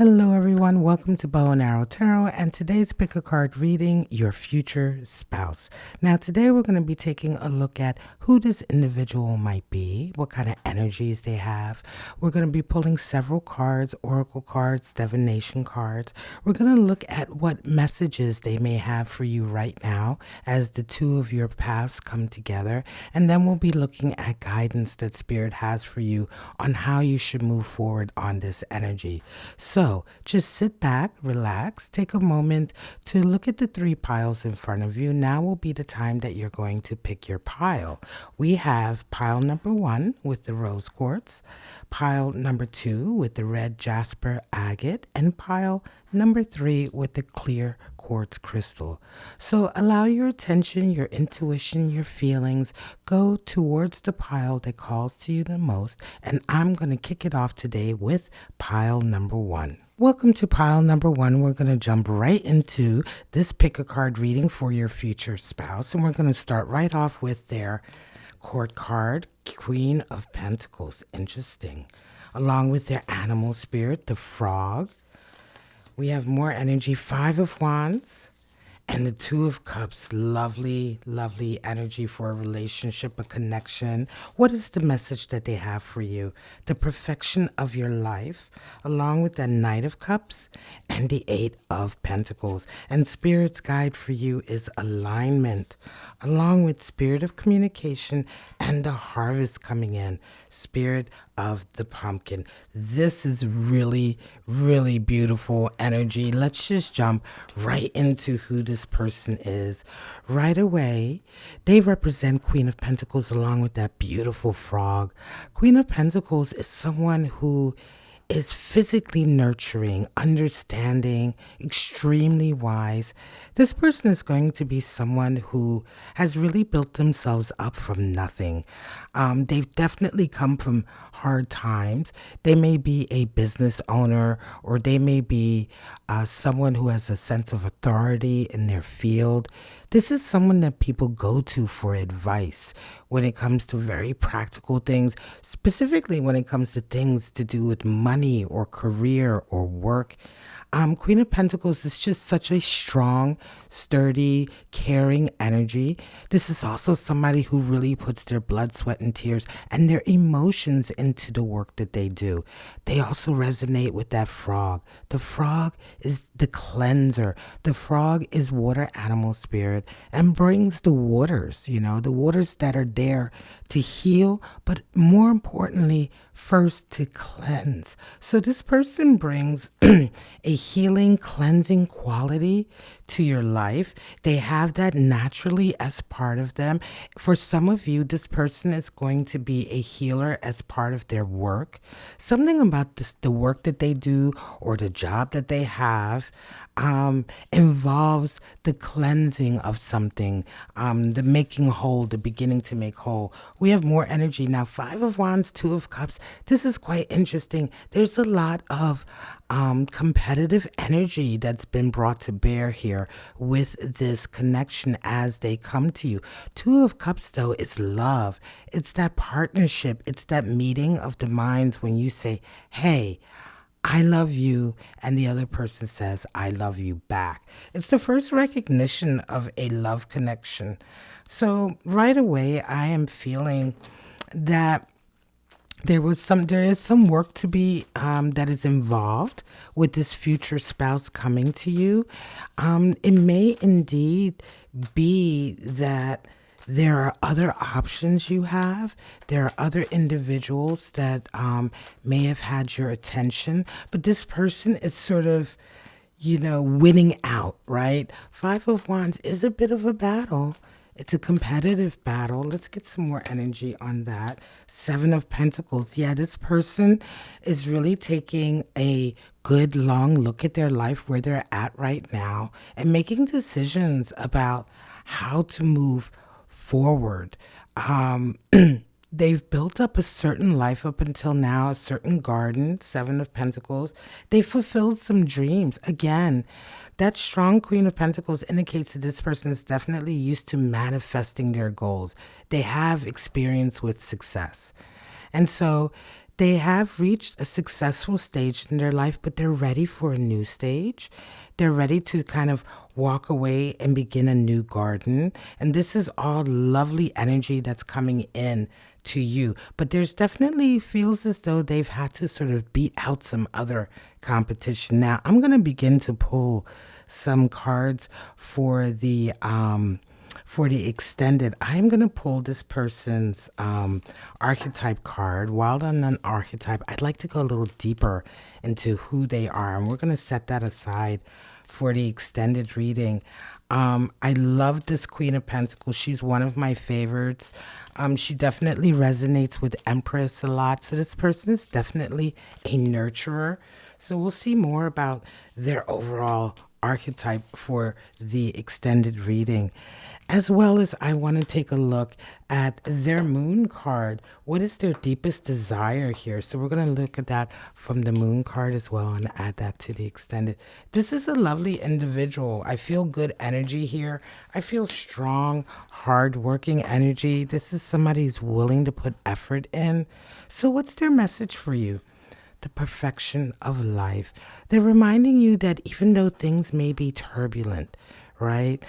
Hello, everyone. Welcome to Bow and Arrow Tarot, and today's pick a card reading, your future spouse. Now, today we're going to be taking a look at who this individual might be, what kind of energies they have. We're going to be pulling several cards, oracle cards, divination cards. We're going to look at what messages they may have for you right now as the two of your paths come together, and then we'll be looking at guidance that Spirit has for you on how you should move forward on this energy. So just sit back, relax, take a moment to look at the three piles in front of you. Now will be the time that you're going to pick your pile. We have pile number 1 with the rose quartz, pile number 2 with the red jasper agate, and pile number 3 with the clear quartz crystal. So allow your attention, your intuition, your feelings, go towards the pile that calls to you the most, and I'm going to kick it off today with pile number 1. Welcome to pile number 1. We're going to jump right into this pick a card reading for your future spouse, and we're going to start right off with their court card, Queen of Pentacles. Interesting. Along with their animal spirit, the frog. We have more energy, 5 of Wands, and the 2 of Cups. Lovely, lovely energy for a relationship, a connection. What is the message that they have for you? The perfection of your life, along with the Knight of Cups and the 8 of Pentacles. And Spirit's guide for you is alignment, along with Spirit of communication and the harvest coming in. Spirit of the pumpkin. This is really, really beautiful energy. Let's just jump right into who this person is. Right away, they represent Queen of Pentacles along with that beautiful frog. Queen of Pentacles is someone who is physically nurturing, understanding, extremely wise. This person is going to be someone who has really built themselves up from nothing. They've definitely come from hard times. They may be a business owner, or they may be someone who has a sense of authority in their field. This is someone that people go to for advice when it comes to very practical things, specifically when it comes to things to do with money or career or work. Queen of Pentacles is just such a strong, sturdy, caring energy. This is also somebody who really puts their blood, sweat, and tears and their emotions into the work that they do. They also resonate with that frog. The frog is the cleanser. The frog is water animal spirit and brings the waters, the waters that are there to heal, but more importantly, first to cleanse. So this person brings a healing, cleansing quality to your life. They have that naturally as part of them. For some of you, this person is going to be a healer as part of their work. Something about the work that they do or the job that they have involves the cleansing of something, the making whole, the beginning to make whole. We have more energy now. 5 of Wands, 2 of Cups. This is quite interesting. There's a lot of competitive energy that's been brought to bear here with this connection as they come to you. 2 of Cups, though, is love. It's that partnership. It's that meeting of the minds when you say, hey, I love you, and the other person says, I love you back. It's the first recognition of a love connection. So right away, I am feeling that there is some work to be that is involved with this future spouse coming to you. It may indeed be that there are other options you have. There are other individuals that may have had your attention, but this person is sort of, winning out, right? 5 of Wands is a bit of a battle. It's a competitive battle. Let's get some more energy on that. 7 of Pentacles. Yeah, this person is really taking a good long look at their life, where they're at right now, and making decisions about how to move forward. They've built up a certain life up until now, a certain garden, 7 of Pentacles. They fulfilled some dreams. Again, that strong Queen of Pentacles indicates that this person is definitely used to manifesting their goals. They have experience with success. And so They have reached a successful stage in their life, but they're ready for a new stage. They're ready to kind of walk away and begin a new garden. And this is all lovely energy that's coming in to you. But there's definitely feels as though they've had to sort of beat out some other competition. Now, I'm going to begin to pull some cards for the extended. I'm going to pull this person's archetype card. While on an archetype, I'd like to go a little deeper into who they are. And we're going to set that aside for the extended reading. I love this Queen of Pentacles. She's one of my favorites. She definitely resonates with Empress a lot. So this person is definitely a nurturer. So we'll see more about their overall archetype for the extended reading. As well as I want to take a look at their moon card. What is their deepest desire here? So we're going to look at that from the moon card as well and add that to the extended. This is a lovely individual. I feel good energy here. I feel strong, hard-working energy. This is somebody who's willing to put effort in. So what's their message for you? The perfection of life. They're reminding you that even though things may be turbulent, right?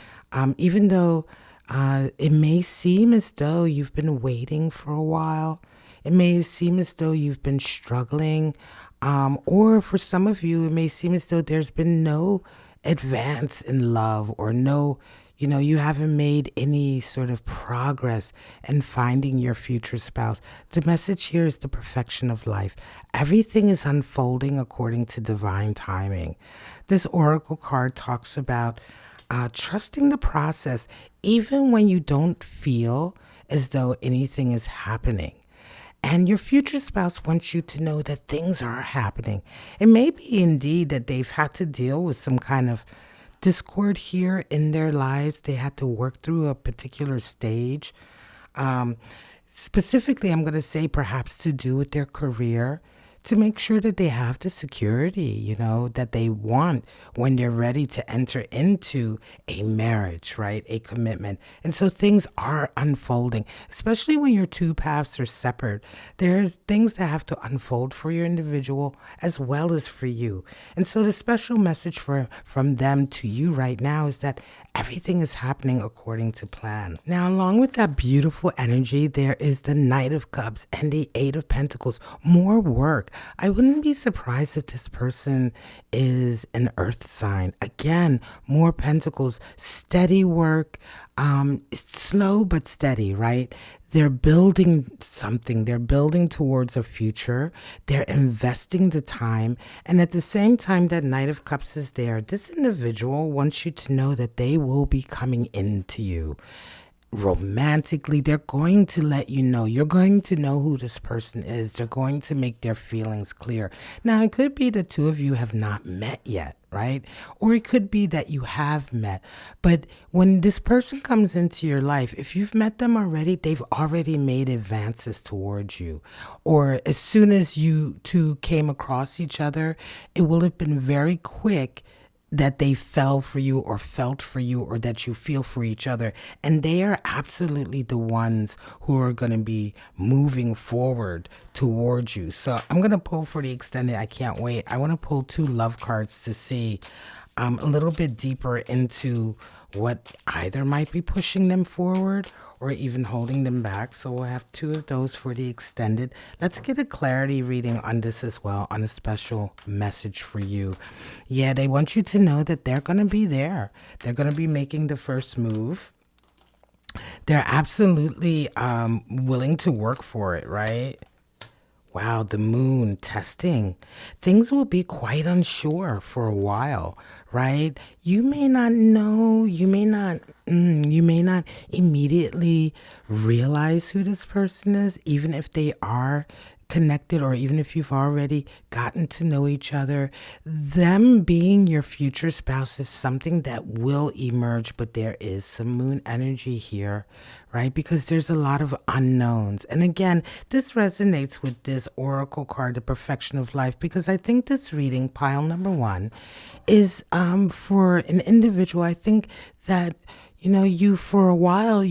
Even though it may seem as though you've been waiting for a while, it may seem as though you've been struggling, or for some of you, it may seem as though there's been no advance in love or no, you haven't made any sort of progress in finding your future spouse. The message here is the perfection of life. Everything is unfolding according to divine timing. This oracle card talks about trusting the process, even when you don't feel as though anything is happening. And your future spouse wants you to know that things are happening. It may be indeed that they've had to deal with some kind of discord here in their lives. They had to work through a particular stage. Specifically, I'm going to say perhaps to do with their career, to make sure that they have the security, that they want when they're ready to enter into a marriage, right? A commitment. And so things are unfolding, especially when your two paths are separate. There's things that have to unfold for your individual as well as for you. And so the special message from them to you right now is that everything is happening according to plan. Now, along with that beautiful energy, there is the Knight of Cups and the Eight of Pentacles. More work. I wouldn't be surprised if this person is an earth sign. Again, more pentacles, steady work, slow but steady, right? They're building something. They're building towards a future. They're investing the time. And at the same time that Knight of Cups is there, this individual wants you to know that they will be coming into you romantically. They're going to let you know. You're going to know who this person is. They're going to make their feelings clear. Now, it could be the two of you have not met yet, right? Or it could be that you have met. But when this person comes into your life, if you've met them already, they've already made advances towards you. Or as soon as you two came across each other, it will have been very quick that they fell for you or felt for you or that you feel for each other. And they are absolutely the ones who are going to be moving forward towards you. So I'm going to pull for the extended. I can't wait. I want to pull two love cards to see a little bit deeper into what either might be pushing them forward or even holding them back. So we'll have two of those for the extended. Let's get a clarity reading on this as well, on a special message for you. Yeah, they want you to know that they're going to be there. They're going to be making the first move. They're absolutely willing to work for it, right? Wow, the moon testing. Things will be quite unsure for a while, right? You may not know, you may not immediately realize who this person is, even if they are connected or even if you've already gotten to know each other. Them being your future spouse is something that will emerge, but there is some moon energy here, right? Because there's a lot of unknowns. And again, this resonates with this oracle card, the perfection of life, because I think this reading, pile number one, is for an individual. I think that You for a while,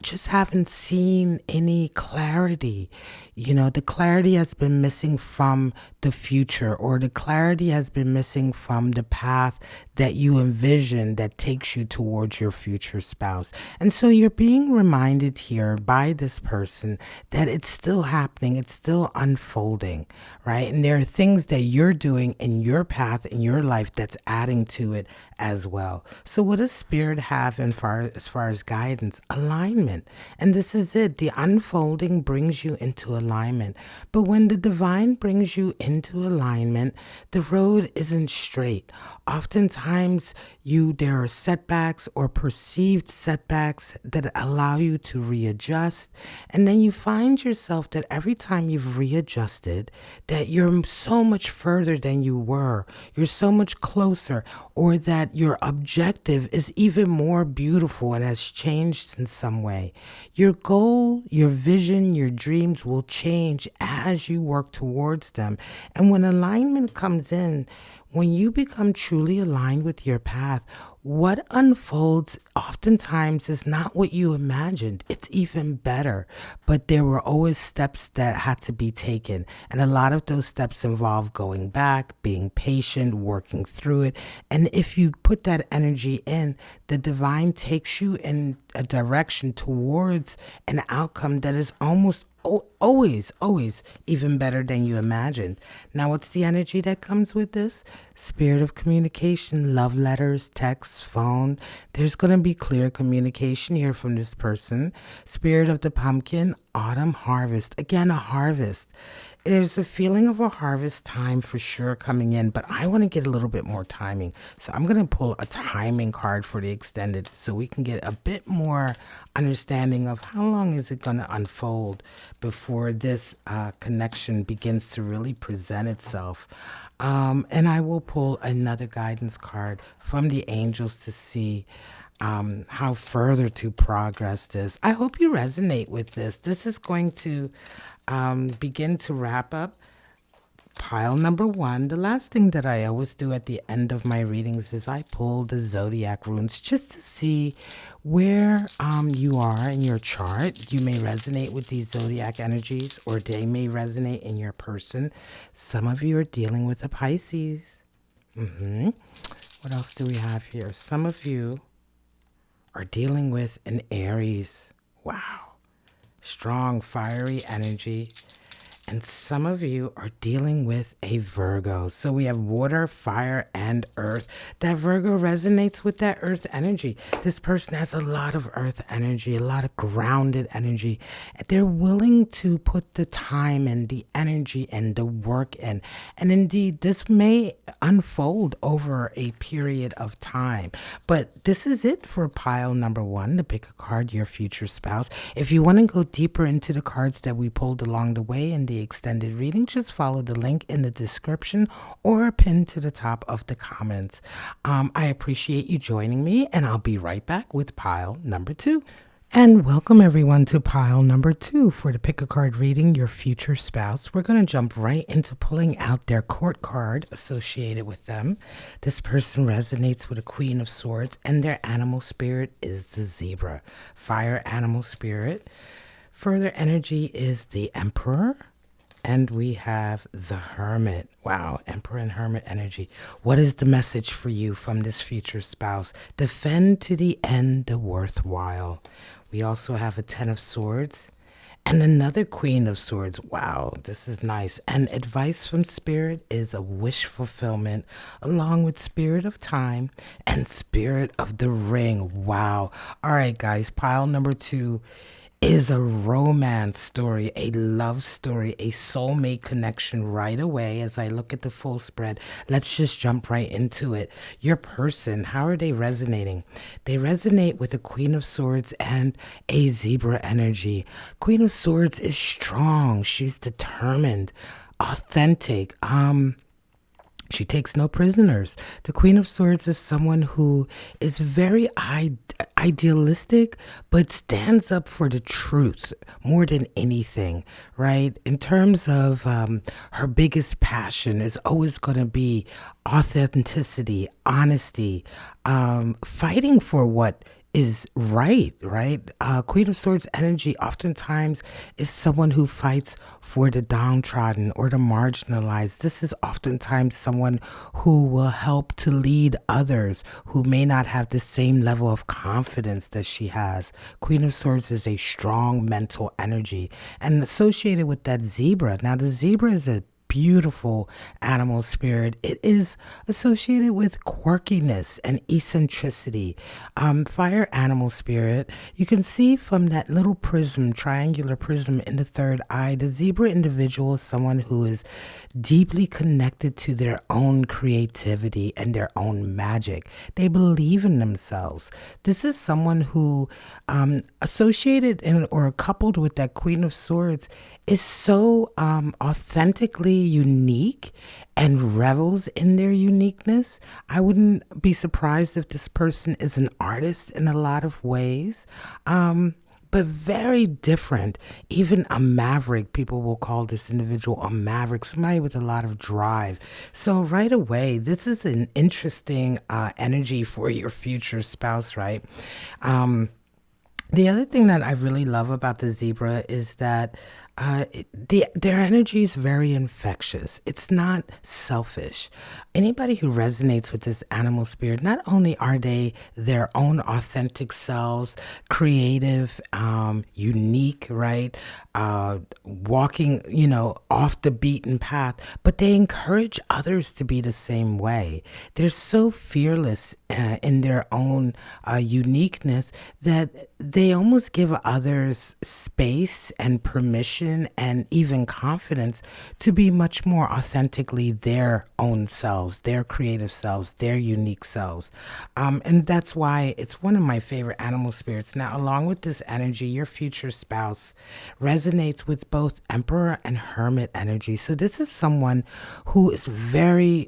just haven't seen any clarity. The clarity has been missing from the future, or the clarity has been missing from the path that you envision that takes you towards your future spouse. And so you're being reminded here by this person that it's still happening, it's still unfolding, right? And there are things that you're doing in your path in your life that's adding to it as well. So what does spirit have as far as guidance? Alignment. And this is it. The unfolding brings you into alignment. But when the divine brings you into alignment, the road isn't straight. Oftentimes there are setbacks or perceived setbacks that allow you to readjust. And then you find yourself that every time you've readjusted, that you're so much further than you were. You're so much closer, or that your objective is even more beautiful and has changed in some way. Your goal, your vision, your dreams will change as you work towards them. And when alignment comes in, when you become truly aligned with your path, what unfolds oftentimes is not what you imagined. It's even better. But there were always steps that had to be taken. And a lot of those steps involve going back, being patient, working through it. And if you put that energy in, the divine takes you in a direction towards an outcome that is always even better than you imagined. Now, what's the energy that comes with this? Spirit of communication, love letters, text, phone. There's going to be clear communication here from this person. Spirit of the pumpkin, autumn, harvest. Again, a harvest. There's a feeling of a harvest time for sure coming in, but I want to get a little bit more timing. So I'm going to pull a timing card for the extended so we can get a bit more understanding of how long is it going to unfold before this connection begins to really present itself. And I will pull another guidance card from the angels to see how further to progress this. I hope you resonate with this. This is going to begin to wrap up pile number 1. The last thing that I always do at the end of my readings is I pull the zodiac runes just to see where you are in your chart. You may resonate with these zodiac energies, or they may resonate in your person. Some of you are dealing with a Pisces. What else do we have here? Some of you are dealing with an Aries. Wow. Strong, fiery energy. And some of you are dealing with a Virgo. So we have water, fire, and earth. That Virgo resonates with that earth energy. This person has a lot of earth energy, a lot of grounded energy. They're willing to put the time and the energy and the work in. And indeed, this may unfold over a period of time. But this is it for pile number 1, to pick a card, your future spouse. If you want to go deeper into the cards that we pulled along the way in the extended reading, just follow the link in the description or pinned to the top of the comments. I appreciate you joining me, and I'll be right back with pile number 2. And welcome everyone to pile number 2 for the pick a card reading, your future spouse. We're going to jump right into pulling out their court card associated with them. This person resonates with a Queen of Swords, and their animal spirit is the zebra. Fire animal spirit. Further energy is the Emperor. And we have the Hermit. Wow, Emperor and Hermit energy. What is the message for you from this future spouse? Defend to the end the worthwhile. We also have a 10 of Swords and another Queen of Swords. Wow, this is nice. And advice from Spirit is a wish fulfillment, along with Spirit of Time and Spirit of the Ring. Wow. All right, guys, pile number 2 is a romance story, a love story, a soulmate connection right away. As I look at the full spread, let's just jump right into it. Your person, how are they resonating? They resonate with the Queen of Swords and a zebra energy. Queen of Swords is strong. She's determined, authentic. She takes no prisoners. The Queen of Swords is someone who is very idealistic, but stands up for the truth more than anything, right? In terms of her biggest passion is always going to be authenticity, honesty, fighting for what is right? Queen of Swords energy oftentimes is someone who fights for the downtrodden or the marginalized. This is oftentimes someone who will help to lead others who may not have the same level of confidence that she has. Queen of Swords is a strong mental energy and associated with that zebra. Now, the zebra is a beautiful animal spirit. It is associated with quirkiness and eccentricity. Fire animal spirit, you can see from that little prism, triangular prism in the third eye, the zebra individual is someone who is deeply connected to their own creativity and their own magic. They believe in themselves. This is someone who, associated in or coupled with that Queen of Swords, is so authentically unique and revels in their uniqueness. I wouldn't be surprised if this person is an artist in a lot of ways. But very different. Even a maverick, people will call this individual a maverick, somebody with a lot of drive. So right away, this is an interesting energy for your future spouse, right? The other thing that I really love about the zebra is that their energy is very infectious. It's not selfish. Anybody who resonates with this animal spirit, not only are they their own authentic selves, creative, unique, right? Walking, off the beaten path, but they encourage others to be the same way. They're so fearless in their own uniqueness that they almost give others space and permission and even confidence to be much more authentically their own selves, their creative selves, their unique selves. And that's why it's one of my favorite animal spirits. Now, along with this energy, your future spouse resonates with both Emperor and Hermit energy. So this is someone who is very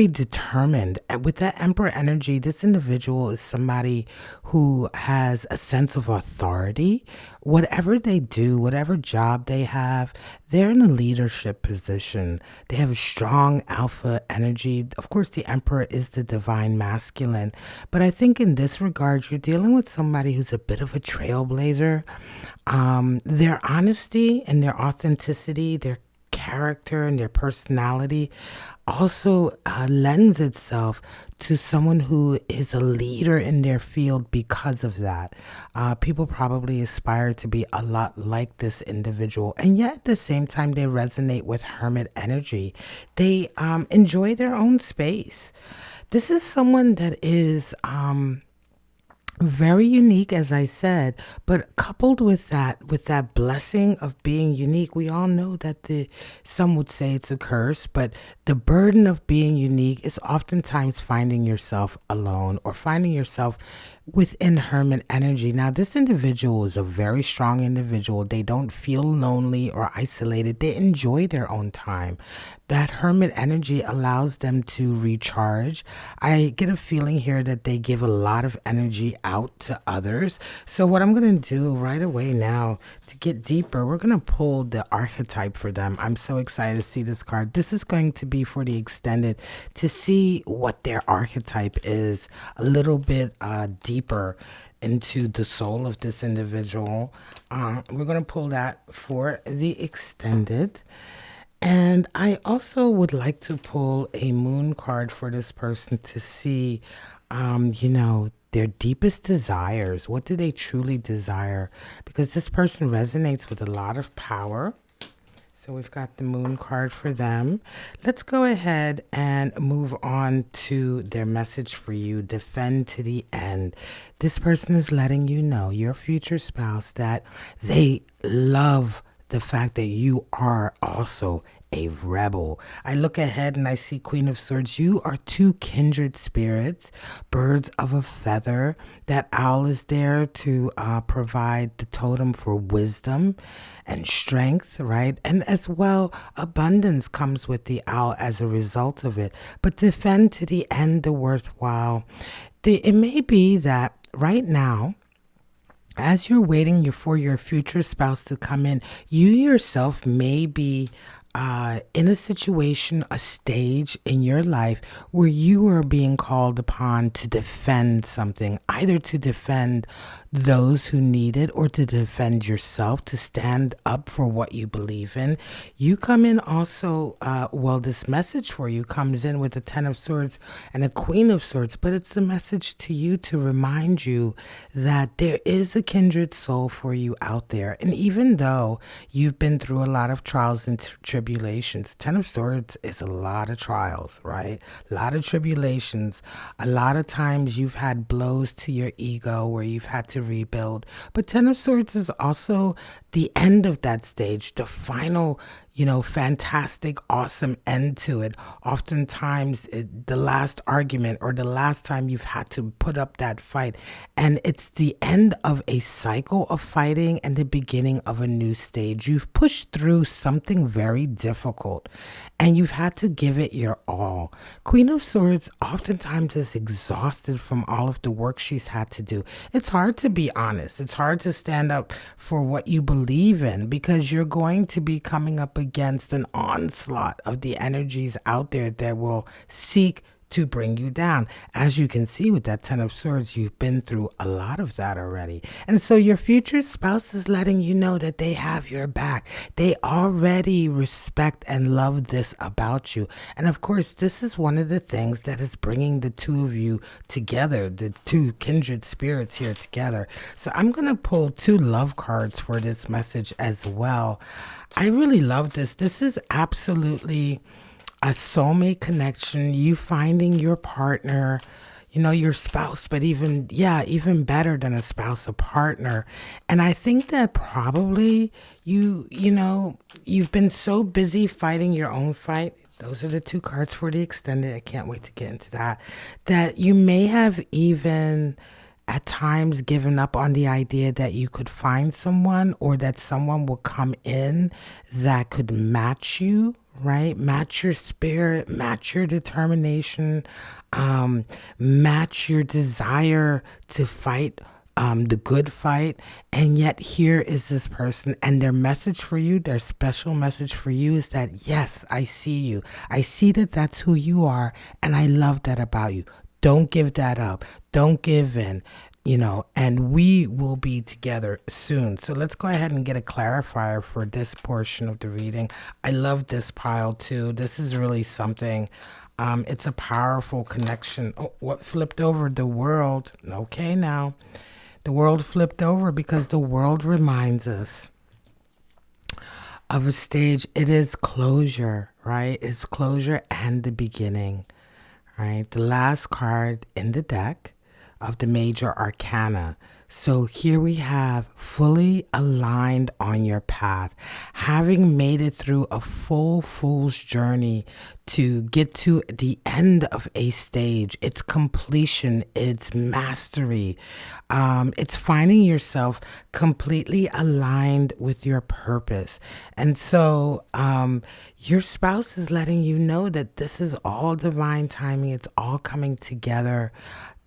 determined. And with that Emperor energy, this individual is somebody who has a sense of authority. Whatever they do, whatever job they have, they're in a leadership position. They have a strong alpha energy. Of course, the Emperor is the divine masculine. But I think in this regard, you're dealing with somebody who's a bit of a trailblazer. Their honesty and their authenticity, their character and their personality also lends itself to someone who is a leader in their field because of that. People probably aspire to be a lot like this individual, and yet at the same time they resonate with Hermit energy. They enjoy their own space. This is someone that is very unique, as I said, but coupled with that blessing of being unique, we all know that some would say it's a curse, but the burden of being unique is oftentimes finding yourself alone or finding yourself within Hermit energy. Now, this individual is a very strong individual. They don't feel lonely or isolated. They enjoy their own time. That Hermit energy allows them to recharge. I get a feeling here that they give a lot of energy out to others. So what I'm going to do right away now to get deeper, we're going to pull the archetype for them. I'm so excited to see this card. This is going to be for the extended to see what their archetype is a little bit deeper into the soul of this individual. We're going to pull that for the extended. And I also would like to pull a moon card for this person to see, their deepest desires. What do they truly desire? Because this person resonates with a lot of power. So we've got the moon card for them. Let's go ahead and move on to their message for you. Defend to the end. This person is letting you know, your future spouse, that they love the fact that you are also a rebel. I look ahead and I see Queen of Swords. You are two kindred spirits, birds of a feather. That owl is there to provide the totem for wisdom and strength, right? And as well, abundance comes with the owl as a result of it. But defend to the end the worthwhile. It may be that right now, as you're waiting for your future spouse to come in, you yourself may be in a situation, a stage in your life where you are being called upon to defend something, either to defend those who need it or to defend yourself, to stand up for what you believe in. You come in also, this message for you comes in with the Ten of Swords and a Queen of Swords, but it's a message to you to remind you that there is a kindred soul for you out there. And even though you've been through a lot of trials and tribulations, Ten of Swords is a lot of trials, right? A lot of tribulations. A lot of times you've had blows to your ego where you've had to rebuild. But Ten of Swords is also the end of that stage, the final, fantastic, awesome end to it. Oftentimes, the last argument or the last time you've had to put up that fight. And it's the end of a cycle of fighting and the beginning of a new stage. You've pushed through something very difficult and you've had to give it your all. Queen of Swords oftentimes is exhausted from all of the work she's had to do. It's hard to be honest. It's hard to stand up for what you believe in because you're going to be coming up against an onslaught of the energies out there that will seek to bring you down. As you can see with that Ten of Swords, you've been through a lot of that already. And so your future spouse is letting you know that they have your back. They already respect and love this about you. And of course, this is one of the things that is bringing the two of you together, the two kindred spirits here together. So I'm going to pull two love cards for this message as well. I really love this. This is absolutely a soulmate connection, you finding your partner, your spouse, but even better than a spouse, a partner. And I think that probably you've been so busy fighting your own fight. Those are the two cards for the extended. I can't wait to get into that. That you may have even at times given up on the idea that you could find someone or that someone will come in that could match you, right? Match your spirit, match your determination, match your desire to fight the good fight. And yet here is this person, and their message for you, their special message for you is that, yes, I see you. I see that that's who you are, and I love that about you. Don't give that up. Don't give in, and we will be together soon. So let's go ahead and get a clarifier for this portion of the reading. I love this pile too. This is really something. It's a powerful connection. Oh, what flipped over? The world. Okay, now. The world flipped over because the world reminds us of a stage. It is closure, right? It's closure and the beginning. Right, the last card in the deck of the major arcana. So here we have fully aligned on your path, having made it through a full fool's journey to get to the end of a stage, its completion, its mastery. It's finding yourself completely aligned with your purpose. And so your spouse is letting you know that this is all divine timing. It's all coming together.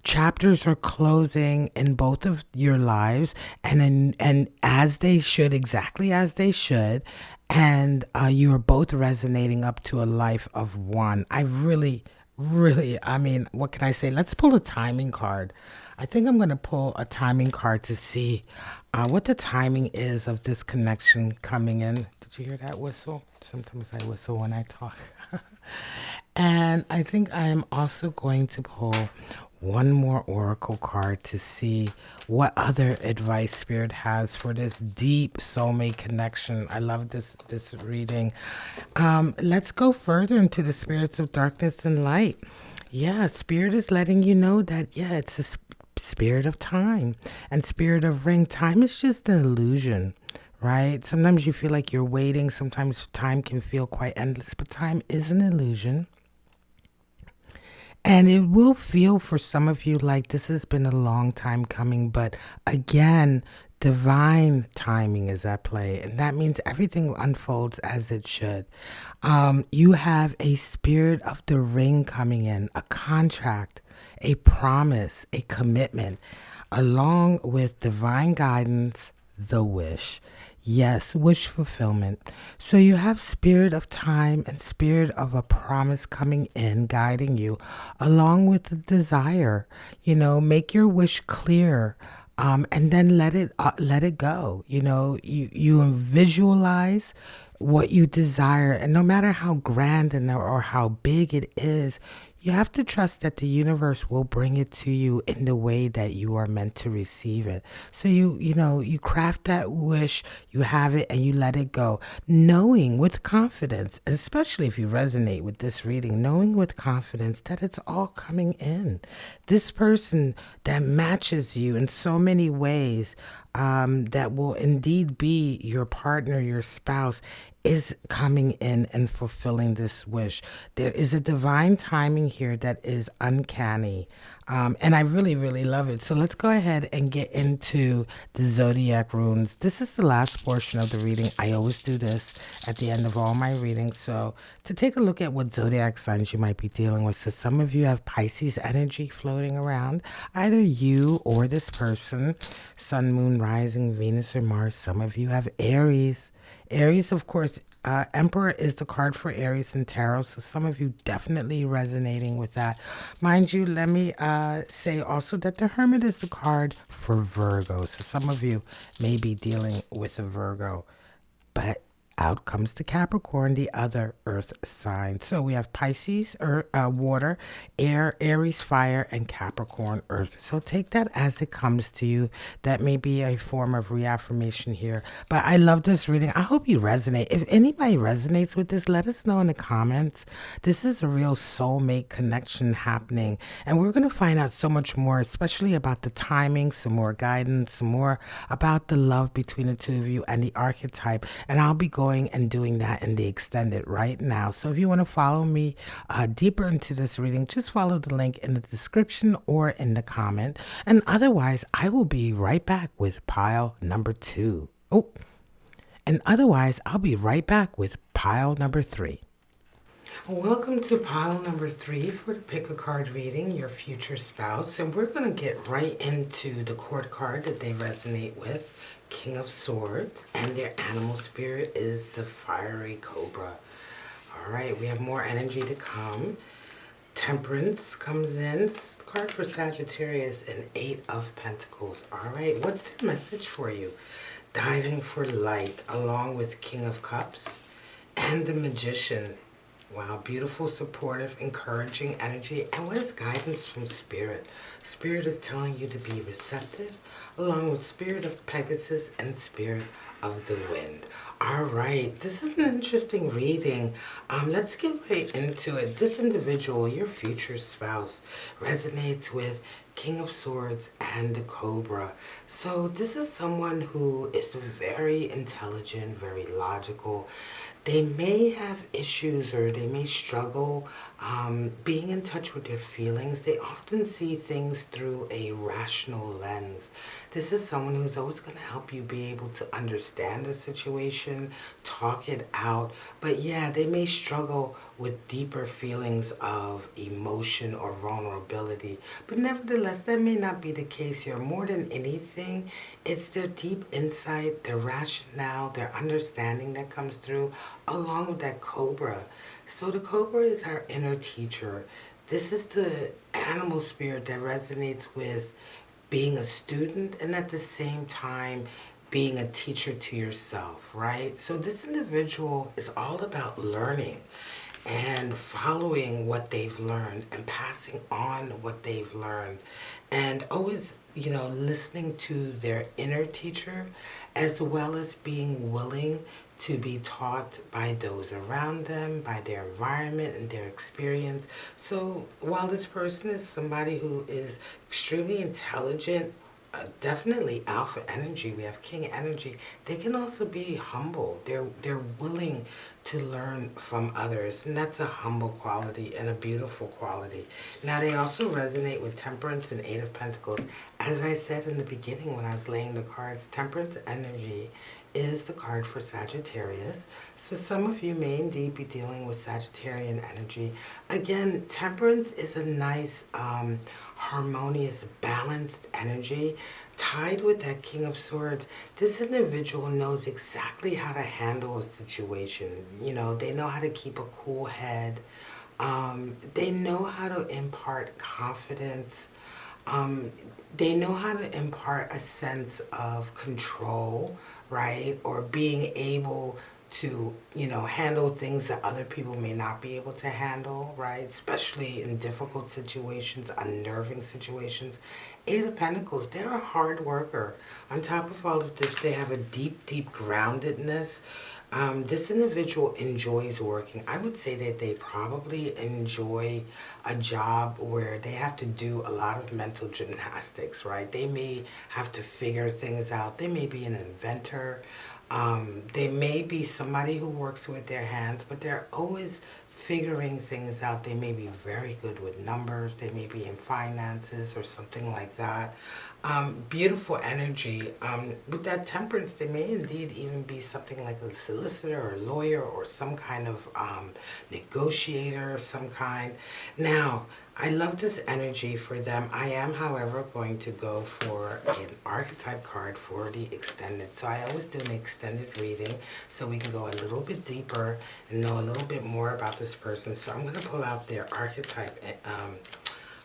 Chapters are closing in both of your lives and as they should, exactly as they should. And you are both resonating up to a life of one. I really, what can I say? Let's pull a timing card. I think I'm going to pull a timing card to see what the timing is of this connection coming in. Did you hear that whistle? Sometimes I whistle when I talk. And I think I am also going to pull one more oracle card to see what other advice Spirit has for this deep soulmate connection. I love this reading. Let's go further into the spirits of darkness and light. Yeah, Spirit is letting you know that, it's a spirit of time and spirit of ring. Time is just an illusion, right? Sometimes you feel like you're waiting. Sometimes time can feel quite endless, but time is an illusion. And it will feel for some of you like this has been a long time coming. But again, divine timing is at play. And that means everything unfolds as it should. You have a spirit of the ring coming in, a contract, a promise, a commitment, along with divine guidance, the wish. Yes, wish fulfillment. So you have spirit of time and spirit of a promise coming in, guiding you, along with the desire. Make your wish clear, and then let it go. You visualize what you desire, and no matter how grand or how big it is, you have to trust that the universe will bring it to you in the way that you are meant to receive it. So you craft that wish, you have it, and you let it go, knowing with confidence, especially if you resonate with this reading, knowing with confidence that it's all coming in. This person that matches you in so many ways, that will indeed be your partner, your spouse, is coming in and fulfilling this wish. There is a divine timing here that is uncanny. And I really, really love it. So let's go ahead and get into the zodiac runes. This is the last portion of the reading. I always do this at the end of all my readings. So to take a look at what zodiac signs you might be dealing with. So some of you have Pisces energy floating around, either you or this person, sun, moon, rising, Venus, or Mars. Some of you have Aries. Aries, of course, Emperor is the card for Aries in tarot, so some of you definitely resonating with that. Mind you, let me say also that the Hermit is the card for Virgo, so some of you may be dealing with a Virgo. But out comes the Capricorn, the other earth sign. So we have Pisces, water, air, Aries, fire, and Capricorn, earth. So take that as it comes to you. That may be a form of reaffirmation here. But I love this reading. I hope you resonate. If anybody resonates with this, let us know in the comments. This is a real soulmate connection happening. And we're going to find out so much more, especially about the timing, some more guidance, some more about the love between the two of you and the archetype. And I'll be going and doing that in the extended right now. So if you want to follow me deeper into this reading, just follow the link in the description or in the comment. And otherwise, I will be right back with pile number 2. And otherwise, I'll be right back with pile number 3. Welcome to pile number 3 for the pick a card reading, your future spouse. And we're going to get right into the court card that they resonate with, King of Swords. And their animal spirit is the fiery cobra. All right, we have more energy to come. Temperance comes in. It's the card for Sagittarius and 8 of Pentacles. All right, what's the message for you? Diving for light, along with King of Cups and the Magician. Wow, beautiful, supportive, encouraging energy. And what is guidance from Spirit? Spirit is telling you to be receptive, along with Spirit of Pegasus and Spirit of the Wind. All right, this is an interesting reading. Let's get right into it. This individual, your future spouse, resonates with King of Swords and the Cobra. So this is someone who is very intelligent, very logical. They may have issues or they may struggle being in touch with their feelings. They often see things through a rational lens. This is someone who's always going to help you be able to understand the situation, talk it out. But yeah, they may struggle with deeper feelings of emotion or vulnerability. But nevertheless, that may not be the case here. More than anything, it's their deep insight, their rationale, their understanding that comes through, along with that cobra. So the cobra is our inner teacher. This is the animal spirit that resonates with being a student and at the same time being a teacher to yourself, right? So this individual is all about learning and following what they've learned and passing on what they've learned, and always, listening to their inner teacher, as well as being willing to be taught by those around them, by their environment and their experience. So while this person is somebody who is extremely intelligent, definitely alpha energy, we have king energy, they can also be humble. They're willing to learn from others, and that's a humble quality and a beautiful quality. Now they also resonate with temperance and 8 of Pentacles. As I said in the beginning when I was laying the cards, temperance energy is the card for Sagittarius. So some of you may indeed be dealing with Sagittarian energy. Again, temperance is a nice, harmonious, balanced energy. tied with that King of Swords, this individual knows exactly how to handle a situation. You know, they know how to keep a cool head. They know how to impart confidence. Um, they know how to impart a sense of control, right? Or being able to, you know, handle things that other people may not be able to handle, right? Especially in difficult situations, unnerving situations. Eight of Pentacles, they're a hard worker. On top of all of this, they have a deep, deep groundedness. This individual enjoys working. I would say that they probably enjoy a job where they have to do a lot of mental gymnastics, right? They may have to figure things out. They may be an inventor. They may be somebody who works with their hands, but they're always figuring things out. They may be very good with numbers. They may be in finances or something like that. Beautiful energy. With that temperance, they may indeed even be something like a solicitor or a lawyer or some kind of negotiator of some kind. Now, I love this energy for them. I am, however, going to go for an archetype card for the extended. So I always do an extended reading so we can go a little bit deeper and know a little bit more about this person. So I'm going to pull out their archetype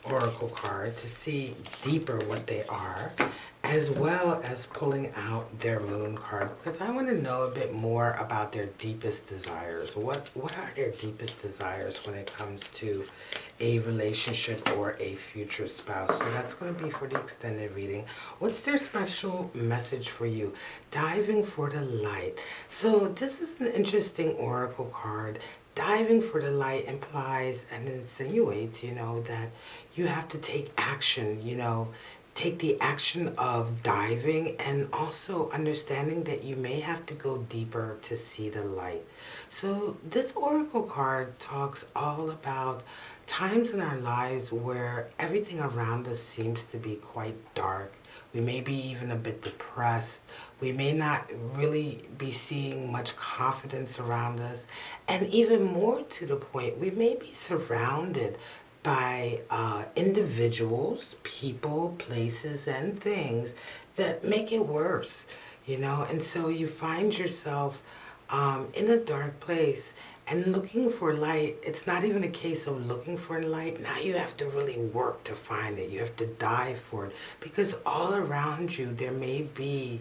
oracle card to see deeper what they are, as well as pulling out their moon card, because I want to know a bit more about their deepest desires. What are their deepest desires when it comes to a relationship or a future spouse? So that's going to be for the extended reading. What's their special message for you? Diving for the light. So this is an interesting oracle card. Diving for the light implies and insinuates, you know, that you have to take action, you know, take the action of diving, and also understanding that you may have to go deeper to see the light. So this oracle card talks all about times in our lives where everything around us seems to be quite dark. We may be even a bit depressed. We may not really be seeing much confidence around us. And even more to the point, we may be surrounded by individuals, people, places, and things that make it worse, you know. And so you find yourself in a dark place and looking for light. It's not even a case of looking for light. Now you have to really work to find it. You have to dive for it, because all around you there may be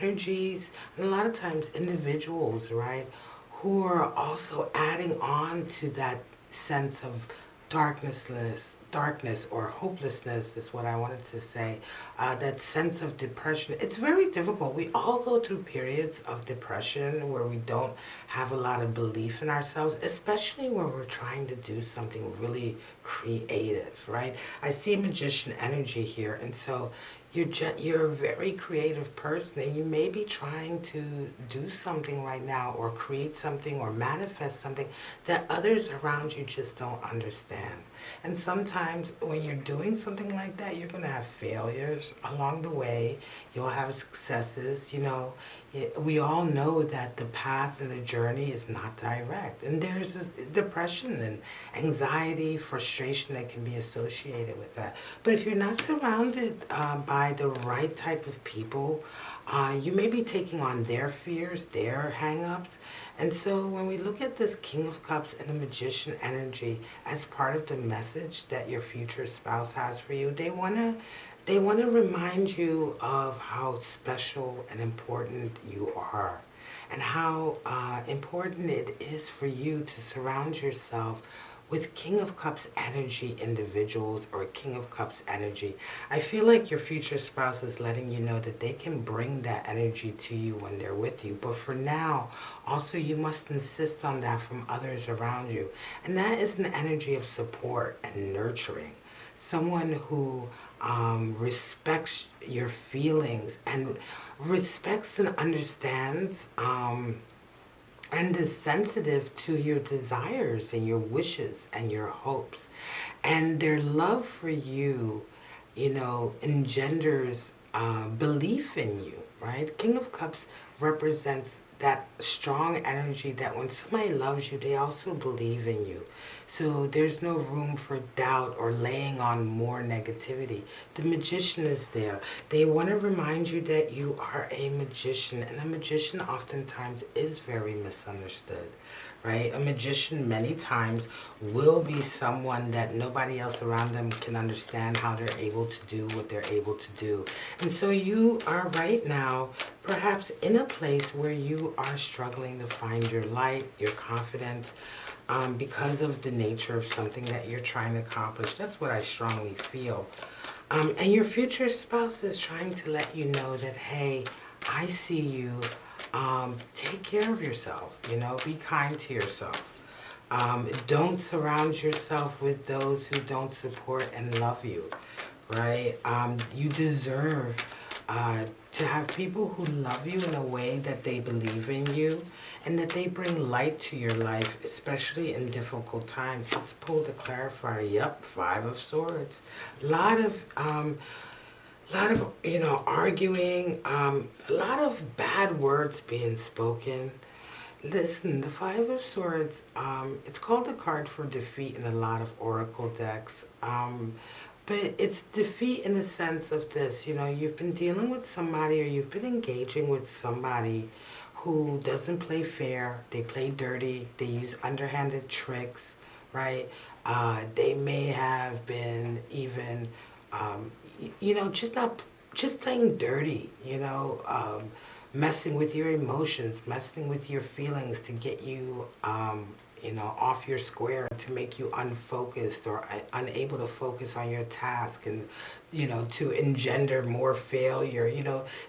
energies, and a lot of times individuals, right, who are also adding on to that sense of darkness or hopelessness is what I wanted to say. That sense of depression. It's very difficult. We all go through periods of depression where we don't have a lot of belief in ourselves, especially when we're trying to do something really creative, right? I see magician energy here, and so you're a very creative person, and you may be trying to do something right now or create something or manifest something that others around you just don't understand. And sometimes when you're doing something like that, you're going to have failures along the way. You'll have successes. You know, we all know that the path and the journey is not direct. And there's this depression and anxiety, frustration that can be associated with that. But if you're not surrounded by the right type of people, you may be taking on their fears, their hang-ups. And so when we look at this King of Cups and the Magician energy as part of the message that your future spouse has for you, they want to remind you of how special and important you are, and how important it is for you to surround yourself with King of Cups energy individuals or King of Cups energy. I feel like your future spouse is letting you know that they can bring that energy to you when they're with you. But for now, also you must insist on that from others around you. And that is an energy of support and nurturing. Someone who respects your feelings and respects and understands and is sensitive to your desires and your wishes and your hopes. And their love for you, you know, engenders belief in you, right? King of Cups represents that strong energy that when somebody loves you, they also believe in you. So there's no room for doubt or laying on more negativity. The magician is there. They want to remind you that you are a magician, and a magician oftentimes is very misunderstood, right? A magician many times will be someone that nobody else around them can understand how they're able to do what they're able to do. And so you are right now perhaps in a place where you are struggling to find your light, your confidence, because of the nature of something that you're trying to accomplish. That's what I strongly feel. And your future spouse is trying to let you know that, hey, I see you. Take care of yourself, be kind to yourself. Don't surround yourself with those who don't support and love you, right? You deserve to have people who love you in a way that they believe in you and that they bring light to your life, especially in difficult times. Let's pull the clarifier. Yep, Five of Swords. A lot of arguing, a lot of bad words being spoken. Listen, the Five of Swords, it's called a card for defeat in a lot of oracle decks. But it's defeat in the sense of this, you've been dealing with somebody or you've been engaging with somebody who doesn't play fair. They play dirty. They use underhanded tricks, right? They may have been even, just playing dirty, messing with your emotions, messing with your feelings to get you, off your square, to make you unfocused or unable to focus on your task and, to engender more failure,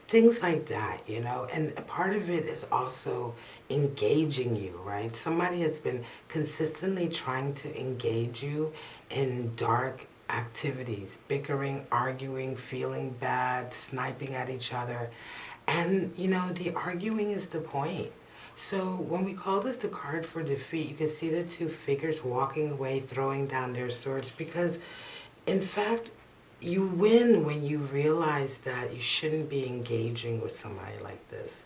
things like that, And a part of it is also engaging you, right? Somebody has been consistently trying to engage you in dark activities, bickering, arguing, feeling bad, sniping at each other. And, the arguing is the point. So when we call this the card for defeat, you can see the two figures walking away, throwing down their swords, because, in fact, you win when you realize that you shouldn't be engaging with somebody like this.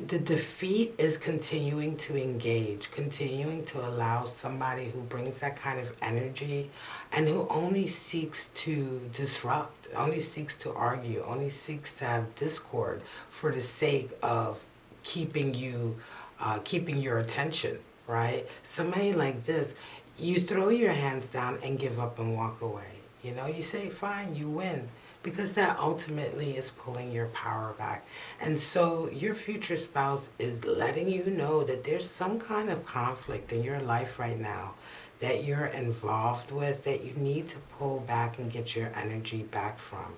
The defeat is continuing to engage, continuing to allow somebody who brings that kind of energy and who only seeks to disrupt, only seeks to argue, only seeks to have discord for the sake of keeping your attention, right? Somebody like this, you throw your hands down and give up and walk away. You say, fine, you win. Because that ultimately is pulling your power back. And so your future spouse is letting you know that there's some kind of conflict in your life right now that you're involved with, that you need to pull back and get your energy back from.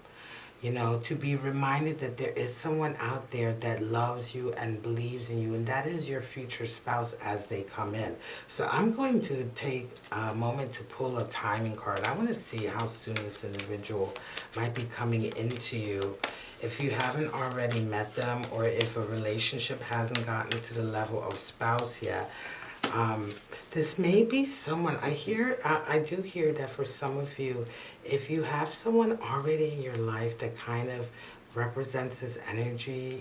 To be reminded that there is someone out there that loves you and believes in you, and that is your future spouse as they come in. So I'm going to take a moment to pull a timing card. I want to see how soon this individual might be coming into you. If you haven't already met them, or if a relationship hasn't gotten to the level of spouse yet, this may be someone, I do hear that for some of you, if you have someone already in your life that kind of represents this energy,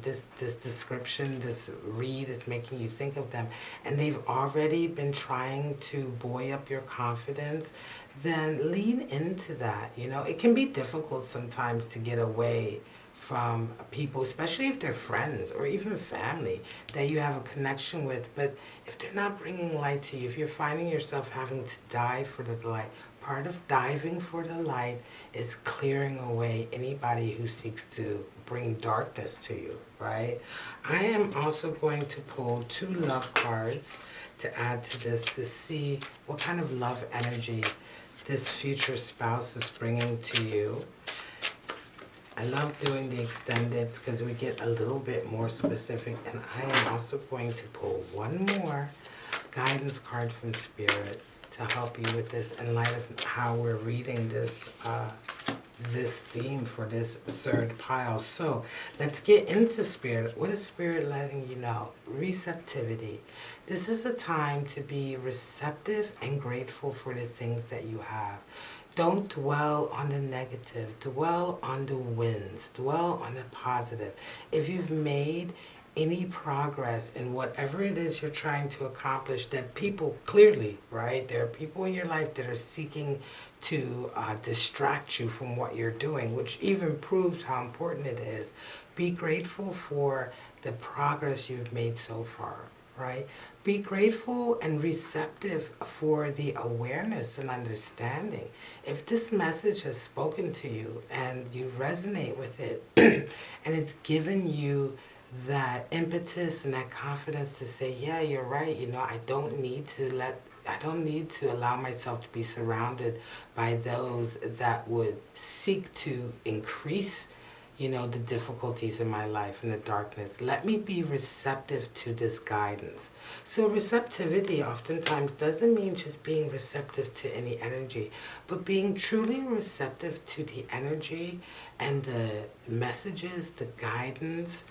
this description, this read is making you think of them, and they've already been trying to buoy up your confidence, then lean into that. It can be difficult sometimes to get away from people, especially if they're friends or even family that you have a connection with. But if they're not bringing light to you, if you're finding yourself having to dive for the light, part of diving for the light is clearing away anybody who seeks to bring darkness to you, right? I am also going to pull 2 love cards to add to this to see what kind of love energy this future spouse is bringing to you. I love doing the extended because we get a little bit more specific, and I am also going to pull one more guidance card from Spirit to help you with this in light of how we're reading this this theme for this third pile. So let's get into Spirit. What is Spirit letting you know? Receptivity. This is a time to be receptive and grateful for the things that you have. Don't dwell on the negative. Dwell on the wins. Dwell on the positive. If you've made any progress in whatever it is you're trying to accomplish, that people clearly, right? There are people in your life that are seeking to distract you from what you're doing, which even proves how important it is. Be grateful for the progress you've made so far, right? Be grateful and receptive for the awareness and understanding. If this message has spoken to you and you resonate with it and it's given you that impetus and that confidence to say, yeah, you're right, I don't need to allow myself to be surrounded by those that would seek to increase the difficulties in my life and the darkness. Let me be receptive to this guidance. So receptivity oftentimes doesn't mean just being receptive to any energy, but being truly receptive to the energy and the messages, the guidance,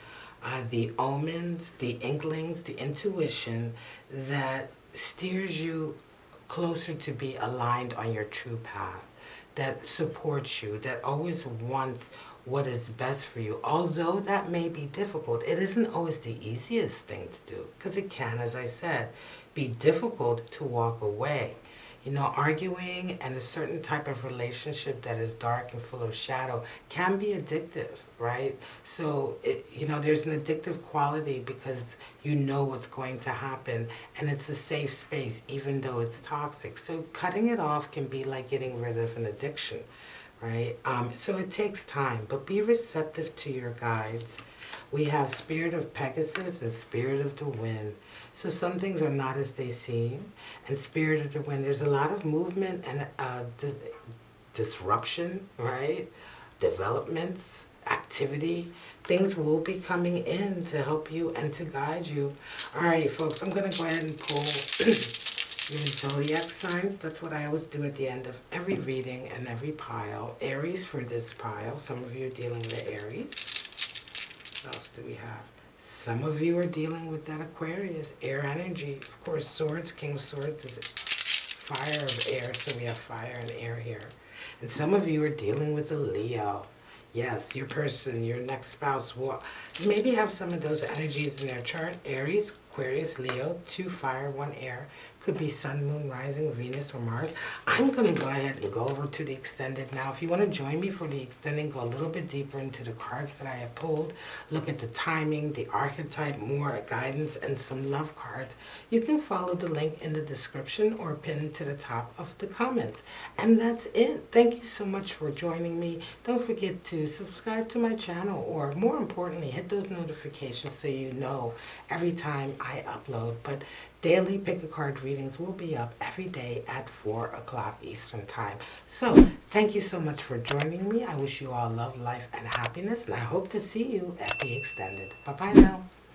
the omens, the inklings, the intuition that steers you closer to be aligned on your true path, that supports you, that always wants what is best for you. Although that may be difficult, it isn't always the easiest thing to do, because it can, as I said, be difficult to walk away. Arguing and a certain type of relationship that is dark and full of shadow can be addictive, right? So, there's an addictive quality because you know what's going to happen and it's a safe space, even though it's toxic. So cutting it off can be like getting rid of an addiction, right? So it takes time, but be receptive to your guides. We have Spirit of Pegasus and Spirit of the Wind. So some things are not as they seem. And Spirit of the Wind, there's a lot of movement and disruption, right? Developments, activity. Things will be coming in to help you and to guide you. All right, folks, I'm going to go ahead and pull your zodiac signs. That's what I always do at the end of every reading and every pile. Aries for this pile. Some of you are dealing with Aries. What else do we have? Some of you are dealing with that Aquarius, air energy. Of course, Swords, King of Swords is fire of air, so we have fire and air here. And some of you are dealing with a Leo. Yes, your person, your next spouse will maybe have some of those energies in their chart. Aries, Aquarius, Leo, 2 fire, 1 air. Could be Sun, Moon, Rising, Venus, or Mars. I'm going to go ahead and go over to the extended now. If you want to join me for the extended, go a little bit deeper into the cards that I have pulled. Look at the timing, the archetype, more guidance, and some love cards. You can follow the link in the description or pinned to the top of the comments. And that's it. Thank you so much for joining me. Don't forget to subscribe to my channel, or more importantly, hit those notifications so you know every time I upload. But daily pick-a-card readings will be up every day at 4 o'clock Eastern Time. So, thank you so much for joining me. I wish you all love, life, and happiness, and I hope to see you at the extended. Bye-bye now.